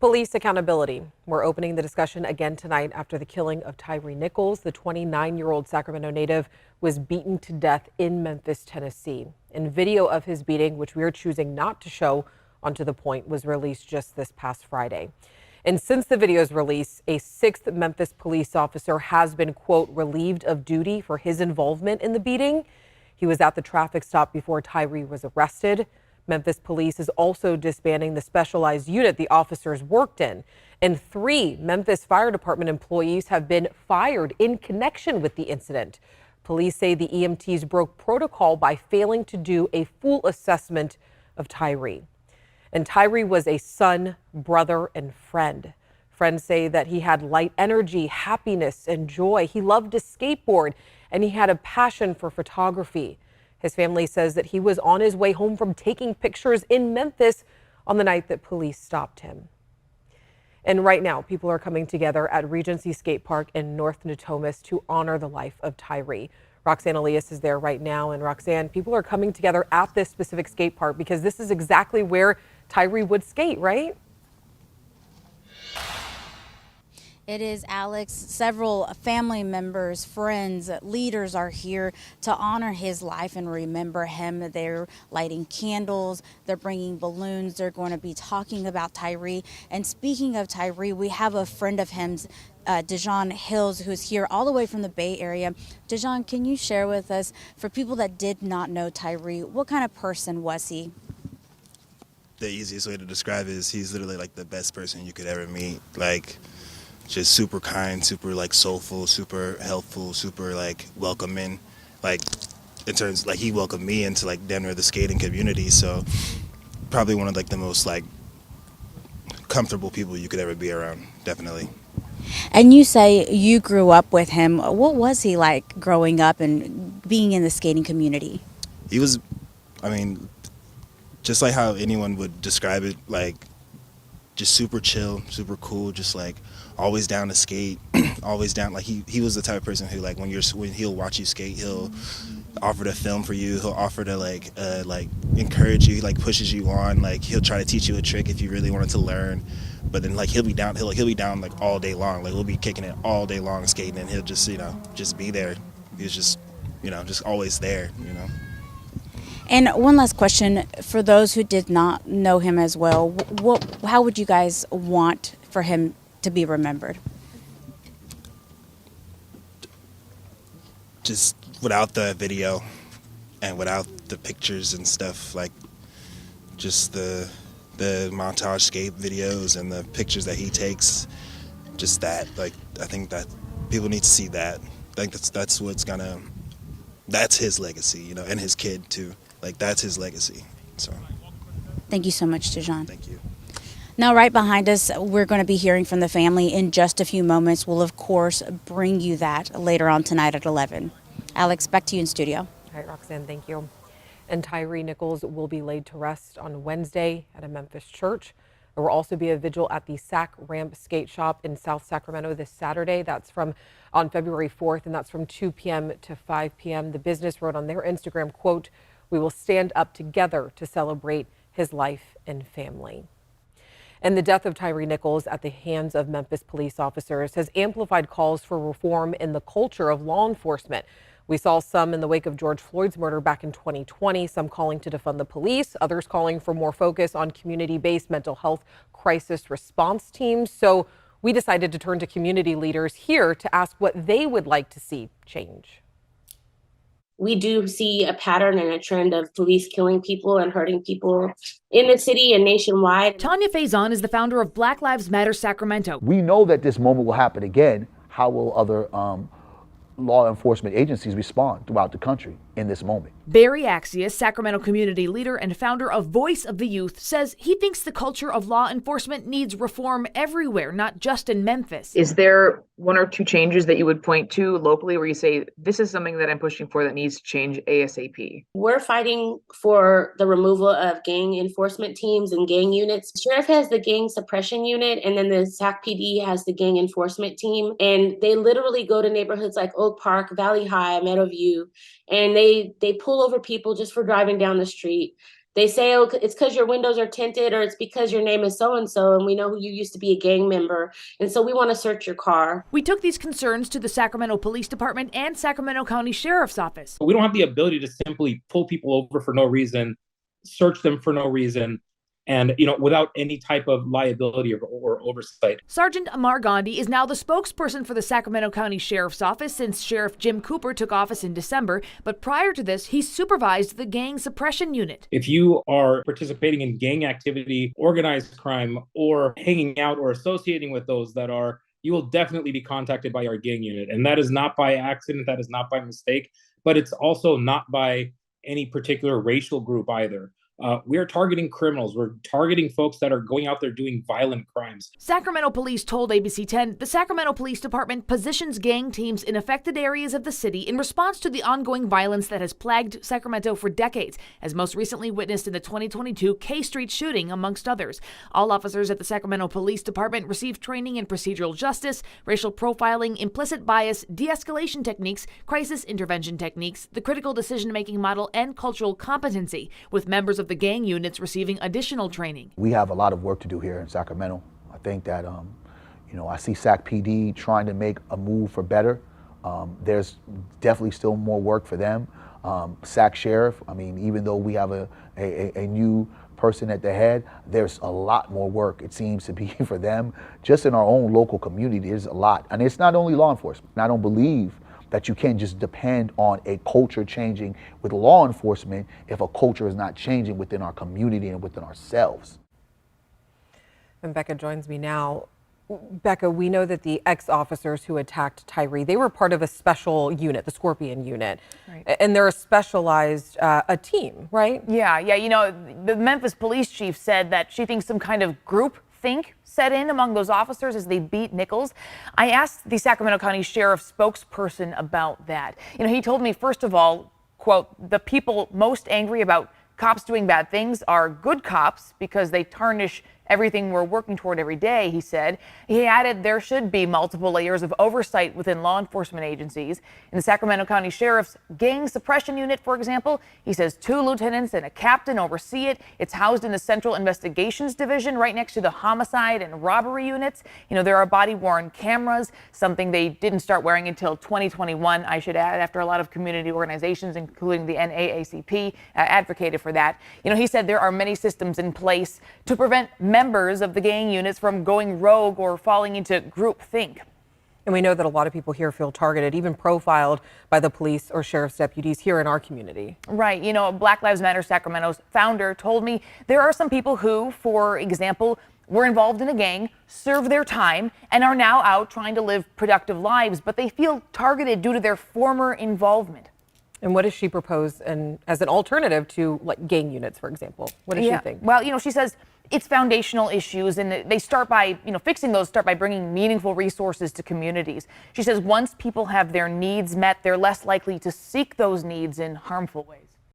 Police accountability. We're opening the discussion again tonight after the killing of Tyre Nichols. The 29-year-old Sacramento native was beaten to death in Memphis, Tennessee. And video of his beating, which we are choosing not to show onto the point, was released just this past Friday. And since the video's release, a 6th Memphis police officer has been, quote, relieved of duty for his involvement in the beating. He was at the traffic stop before Tyre was arrested. Memphis police is also disbanding the specialized unit the officers worked in. And 3 Memphis Fire Department employees have been fired in connection with the incident. Police say the EMTs broke protocol by failing to do a full assessment of Tyre. And Tyre was a son, brother, and friend. Friends say that he had light energy, happiness, and joy. He loved to skateboard, and he had a passion for photography. His family says that he was on his way home from taking pictures in Memphis on the night that police stopped him. And right now, people are coming together at Regency Skate Park in North Natomas to honor the life of Tyre. Roxanne Elias is there right now. And Roxanne, people are coming together at this specific skate park because this is exactly where Tyre would skate, right? It is, Alex. Several family members, friends, leaders are here to honor his life and remember him. They're lighting candles, they're bringing balloons, they're going to be talking about Tyre. And speaking of Tyre, we have a friend of his, Tyre Hills, who's here all the way from the Bay Area. Tyre, can you share with us, for people that did not know Tyre, what kind of person was he? The easiest way to describe it is he's literally like the best person you could ever meet. Like, just super kind, super like soulful, super helpful, super like welcoming. Like in terms, like he welcomed me into like Denver, the skating community. So probably one of like the most like comfortable people you could ever be around, definitely. And you say you grew up with him. What was he like growing up and being in the skating community? He was, I mean, just like how anyone would describe it, like just super chill, super cool, just like always down to skate, always down. Like he was the type of person who like when he'll watch you skate, he'll offer to film for you, he'll offer to like encourage you, like pushes you on, like he'll try to teach you a trick if you really wanted to learn. But then like he'll be down like all day long, like we'll be kicking it all day long skating, and he'll just just be there. He was just just always there. And one last question for those who did not know him as well. How would you guys want for him to be remembered? Just without the video and without the pictures and stuff, like just the montage skate videos and the pictures that he takes, just that, like I think that people need to see that. I think that's his legacy, and his kid too. Like that's his legacy. So thank you so much, Tyre. Thank you. Now, right behind us, we're going to be hearing from the family in just a few moments. We'll, of course, bring you that later on tonight at 11. Alex, back to you in studio. All right, Roxanne, thank you. And Tyre Nichols will be laid to rest on Wednesday at a Memphis church. There will also be a vigil at the Sac Ramp Skate Shop in South Sacramento this Saturday. That's on February 4th, and that's from 2 p.m. to 5 p.m. The business wrote on their Instagram, quote, "We will stand up together to celebrate his life and family." And the death of Tyre Nichols at the hands of Memphis police officers has amplified calls for reform in the culture of law enforcement. We saw some in the wake of George Floyd's murder back in 2020, some calling to defund the police, others calling for more focus on community-based mental health crisis response teams. So we decided to turn to community leaders here to ask what they would like to see change. We do see a pattern and a trend of police killing people and hurting people in the city and nationwide. Tanya Faison is the founder of Black Lives Matter Sacramento. We know that this moment will happen again. How will other law enforcement agencies respond throughout the country in this moment? Barry Axius, Sacramento community leader and founder of Voice of the Youth, says he thinks the culture of law enforcement needs reform everywhere, not just in Memphis. Is there one or two changes that you would point to locally where you say, this is something that I'm pushing for that needs to change ASAP? We're fighting for the removal of gang enforcement teams and gang units. The sheriff has the gang suppression unit, and then the SAC PD has the gang enforcement team. And they literally go to neighborhoods like Oak Park, Valley High, Meadowview, and they pull over people just for driving down the street. They say, oh, it's because your windows are tinted, or it's because your name is so-and-so, and we know who you used to be a gang member. And so we want to search your car. We took these concerns to the Sacramento Police Department and Sacramento County Sheriff's Office. We don't have the ability to simply pull people over for no reason, search them for no reason, and without any type of liability or oversight. Sergeant Amar Gandhi is now the spokesperson for the Sacramento County Sheriff's Office since Sheriff Jim Cooper took office in December, but prior to this, he supervised the gang suppression unit. If you are participating in gang activity, organized crime, or hanging out or associating with those that are, you will definitely be contacted by our gang unit. And that is not by accident, that is not by mistake, but it's also not by any particular racial group either. We are targeting criminals. We're targeting folks that are going out there doing violent crimes. Sacramento police told ABC 10 the Sacramento Police Department positions gang teams in affected areas of the city in response to the ongoing violence that has plagued Sacramento for decades, as most recently witnessed in the 2022 K Street shooting, amongst others. All officers at the Sacramento Police Department received training in procedural justice, racial profiling, implicit bias, de-escalation techniques, crisis intervention techniques, the critical decision-making model, and cultural competency, with members of the gang units receiving additional training. We have a lot of work to do here in Sacramento. I think that, I see Sac PD trying to make a move for better. There's definitely still more work for them. Sac Sheriff, even though we have a new person at the head, there's a lot more work, it seems to be, for them. Just in our own local community, there's a lot. And it's not only law enforcement. I don't believe that you can't just depend on a culture changing with law enforcement if a culture is not changing within our community and within ourselves. And Becca joins me now. Becca, we know that the ex-officers who attacked Tyre, they were part of a special unit, the Scorpion unit. Right. And they're a specialized a team, right? Yeah. The Memphis police chief said that she thinks some kind of group think set in among those officers as they beat Nichols. I asked the Sacramento County Sheriff's spokesperson about that. He told me, first of all, quote, the people most angry about cops doing bad things are good cops because they tarnish everything we're working toward every day, he said. He added there should be multiple layers of oversight within law enforcement agencies. In the Sacramento County Sheriff's Gang Suppression Unit, for example, he says 2 lieutenants and a captain oversee it. It's housed in the Central Investigations Division right next to the homicide and robbery units. There are body-worn cameras, something they didn't start wearing until 2021, I should add, after a lot of community organizations, including the NAACP, advocated for that. He said there are many systems in place to prevent members of the gang units from going rogue or falling into groupthink. And we know that a lot of people here feel targeted, even profiled by the police or sheriff's deputies here in our community. Right. Black Lives Matter Sacramento's founder told me there are some people who, for example, were involved in a gang, served their time, and are now out trying to live productive lives, but they feel targeted due to their former involvement. And what does she propose as an alternative to gang units, for example? What does she think? Well, she says it's foundational issues, and they start by, fixing those start by bringing meaningful resources to communities. She says once people have their needs met, they're less likely to seek those needs in harmful ways.